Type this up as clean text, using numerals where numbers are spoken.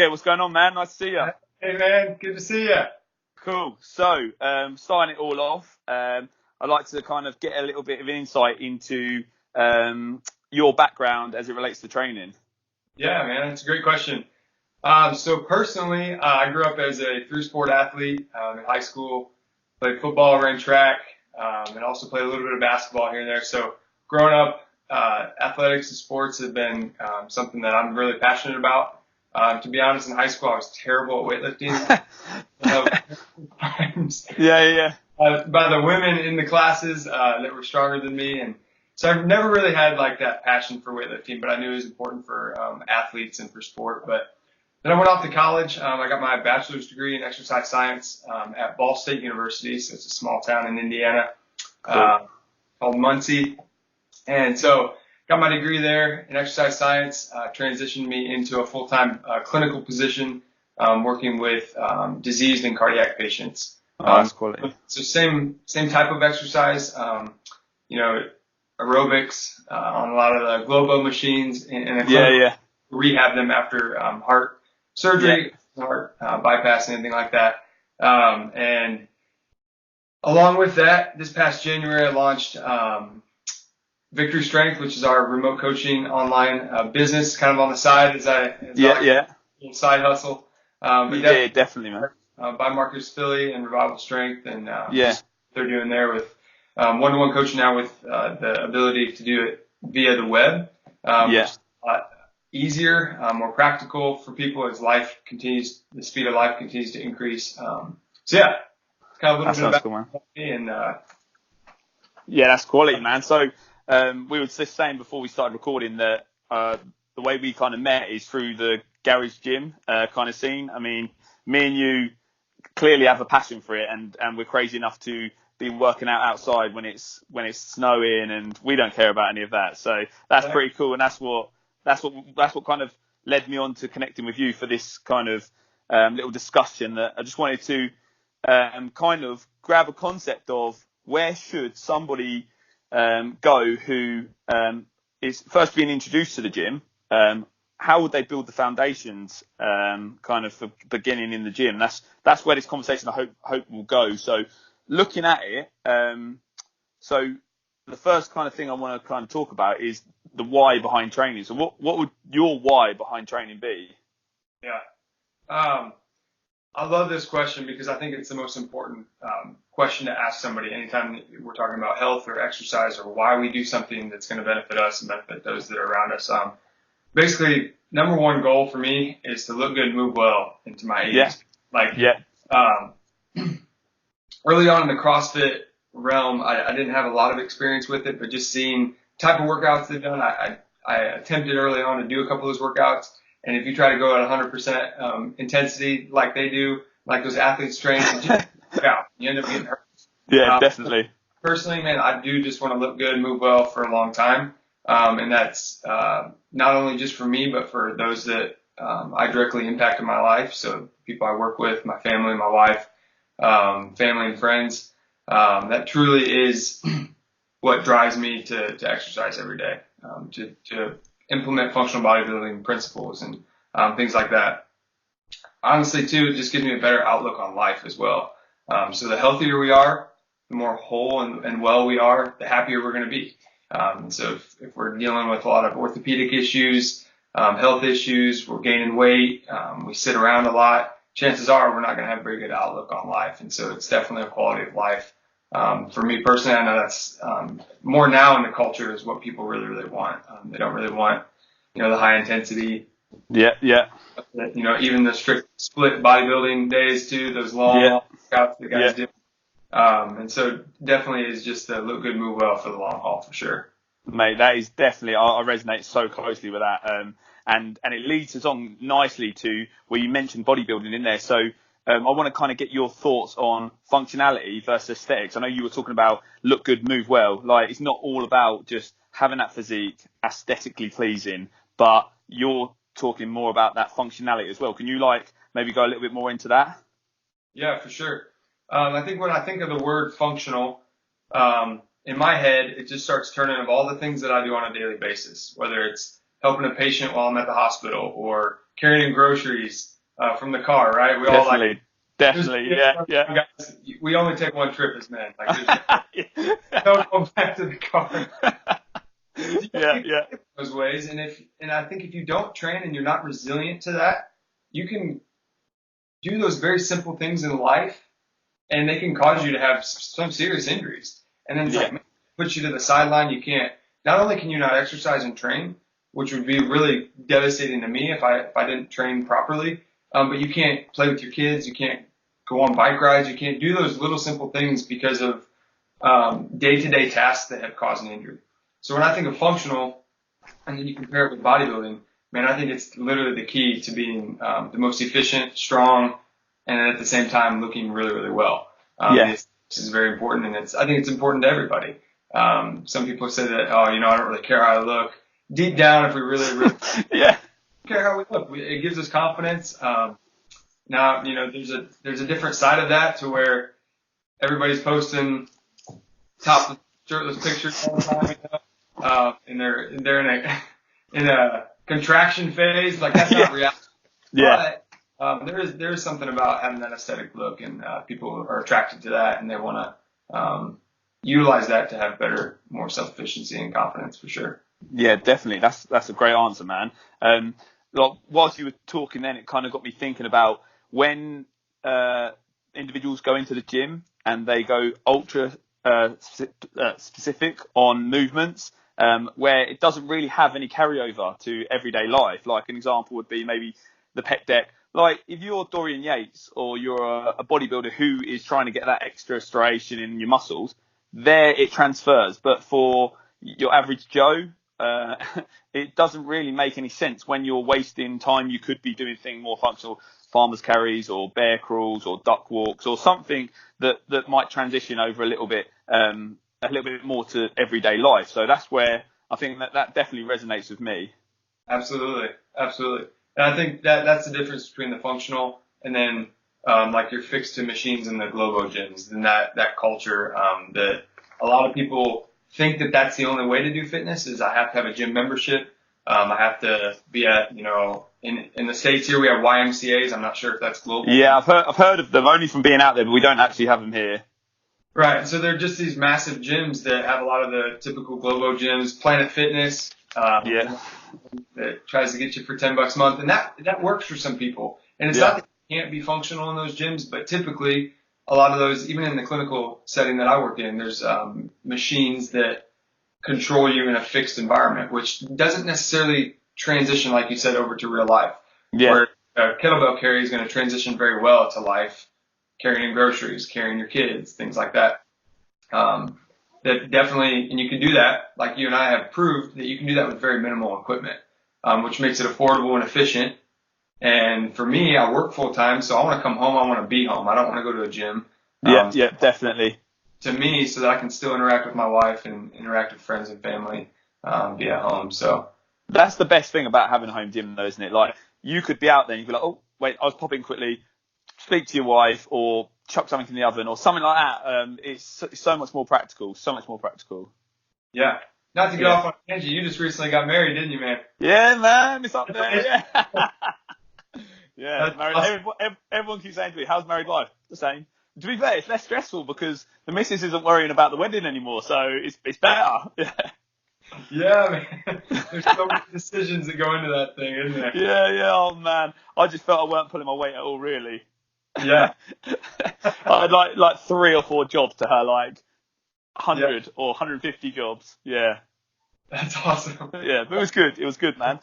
Okay, what's going on, man? Nice to see you. Hey man, good to see you. Cool. So, starting it all off, I'd like to kind of get a little bit of insight into your background as it relates to training. Yeah, man, it's a great question. So personally, I grew up as a three-sport athlete in high school. Played football, ran track, and also played a little bit of basketball here and there. So growing up, athletics and sports have been something that I'm really passionate about. To be honest, in high school, I was terrible at weightlifting. Yeah. By the women in the classes that were stronger than me, and so I've never really had like that passion for weightlifting, but I knew it was important for athletes and for sport. But then I went off to college. I got my bachelor's degree in exercise science at Ball State University, so it's a small town in Indiana called Muncie, and so got my degree there in exercise science. Transitioned me into a full-time clinical position working with diseased and cardiac patients. That's quality. So same type of exercise, aerobics on a lot of the Globo machines, and rehab them after heart surgery, heart bypass, anything like that. And along with that, this past January, I launched Victory Strength, which is our remote coaching online business, kind of on the side as side hustle. Definitely, man. By Marcus Philly and Revival Strength, and they're doing there with one-to-one coaching now with the ability to do it via the web. Which is a lot easier, more practical for people as the speed of life continues to increase. It's kind of a little bit about me and that's quality, man. So we were just saying before we started recording that the way we kind of met is through the garage gym kind of scene. I mean, me and you clearly have a passion for it, and we're crazy enough to be working out outside when it's snowing, and we don't care about any of that. So that's pretty cool, and that's what kind of led me on to connecting with you for this kind of little discussion. That I just wanted to kind of grab a concept of where should somebody go who is first being introduced to the gym. How would they build the foundations, kind of for beginning in the gym? That's where this conversation I hope will go. So looking at it, so the first kind of thing I want to kind of talk about is the why behind training. So what would your why behind training be? Yeah. I love this question because I think it's the most important question to ask somebody anytime we're talking about health or exercise or why we do something that's going to benefit us and benefit those that are around us. Basically, number one goal for me is to look good and move well into my 80s. Early on in the CrossFit realm, I didn't have a lot of experience with it, but just seeing the type of workouts they've done, I attempted early on to do a couple of those workouts. And if you try to go at 100% intensity like they do, like those athletes train, you end up getting hurt. Yeah, definitely. Personally, man, I do just want to look good and move well for a long time. And that's not only just for me, but for those that I directly impact in my life. So people I work with, my family, my wife, family and friends. That truly is what drives me to exercise every day, to implement functional bodybuilding principles and things like that. Honestly, too, it just gives me a better outlook on life as well. So the healthier we are, the more whole and well we are, the happier we're going to be. So if we're dealing with a lot of orthopedic issues, health issues, we're gaining weight, we sit around a lot, chances are we're not going to have a very good outlook on life. And so it's definitely a quality of life. For me personally, I know that's more now in the culture is what people really, really want. They don't really want, the high intensity. Yeah. Even the strict split bodybuilding days too, those long workouts the guys do. And so definitely is just to look good, move well for the long haul for sure. Mate, that is definitely, I resonate so closely with that. And it leads us on nicely to where you mentioned bodybuilding in there. So I want to kind of get your thoughts on functionality versus aesthetics. I know you were talking about look good, move well. Like it's not all about just having that physique aesthetically pleasing, but you're talking more about that functionality as well. Can you maybe go a little bit more into that? Yeah, for sure. I think when I think of the word functional, in my head, it just starts turning of all the things that I do on a daily basis, whether it's helping a patient while I'm at the hospital or carrying groceries from the car, right? We all like. Definitely, yeah. Guys, we only take one trip as men. Like, don't go back to the car. Yeah. Those ways, and I think if you don't train and you're not resilient to that, you can do those very simple things in life, and they can cause you to have some serious injuries. And then it's like, man, put you to the sideline. You can't. Not only can you not exercise and train, which would be really devastating to me if I didn't train properly, but you can't play with your kids. You can't go on bike rides. You can't do those little simple things because of day-to-day tasks that have caused an injury. So when I think of functional, and then you compare it with bodybuilding, man, I think it's literally the key to being the most efficient, strong, and at the same time looking really, really well. This is very important, and I think it's important to everybody. Some people say that, I don't really care how I look. Deep down, if we really, really don't care how we look, it gives us confidence. Now, there's a different side of that to where everybody's posting top shirtless pictures all the time, and they're in a contraction phase. Like, that's not reality. But there is something about having that aesthetic look, and people are attracted to that, and they want to utilize that to have better, more self-efficiency and confidence for sure. Yeah, definitely. That's a great answer, man. Whilst you were talking, then it kind of got me thinking about when individuals go into the gym and they go ultra specific on movements, where it doesn't really have any carryover to everyday life. Like an example would be maybe the pec deck. Like if you're Dorian Yates or you're a bodybuilder who is trying to get that extra striation in your muscles, there it transfers. But for your average Joe, it doesn't really make any sense when you're wasting time. You could be doing things more functional, farmer's carries or bear crawls or duck walks or something that might transition over a little bit more to everyday life. So that's where I think that definitely resonates with me. Absolutely. And I think that's the difference between the functional and then like your fixed to machines and the Globo gyms, and that culture that a lot of people think that that's the only way to do fitness is I have to have a gym membership. I have to be at, in the States here we have YMCAs. I'm not sure if that's global. Yeah, I've heard of them only from being out there, but we don't actually have them here. Right. So they're just these massive gyms that have a lot of the typical Globo gyms, Planet Fitness. That tries to get you for $10 a month, and that works for some people. And it's not that you can't be functional in those gyms, but typically a lot of those, even in the clinical setting that I work in, there's machines that control you in a fixed environment, which doesn't necessarily transition, like you said, over to real life. Yeah. Where a kettlebell carry is going to transition very well to life, carrying groceries, carrying your kids, things like that. That definitely, and you can do that, like you and I have proved, that you can do that with very minimal equipment, which makes it affordable and efficient. And for me, I work full time, so I want to come home. I want to be home. I don't want to go to a gym. Yeah, definitely. To me, so that I can still interact with my wife and interact with friends and family, be at home. So that's the best thing about having a home gym, though, isn't it? Like you could be out there and you'd be like, oh, wait, I was popping quickly, speak to your wife or chuck something in the oven or something like that. It's so much more practical. Yeah. Not to get off on a tangent, you just recently got married, didn't you, man? Yeah, man. It's up there. Yeah. Married. Awesome. Everyone keeps saying to me, how's married life? The same. To be fair, it's less stressful because the missus isn't worrying about the wedding anymore, so it's better. Yeah, man. There's so many decisions that go into that thing, isn't there? Yeah. Oh, man. I just felt I weren't pulling my weight at all, really. Yeah. I had like 3 or 4 jobs to her, like 100 or 150 jobs. Yeah. That's awesome. Yeah, but it was good. It was good, man.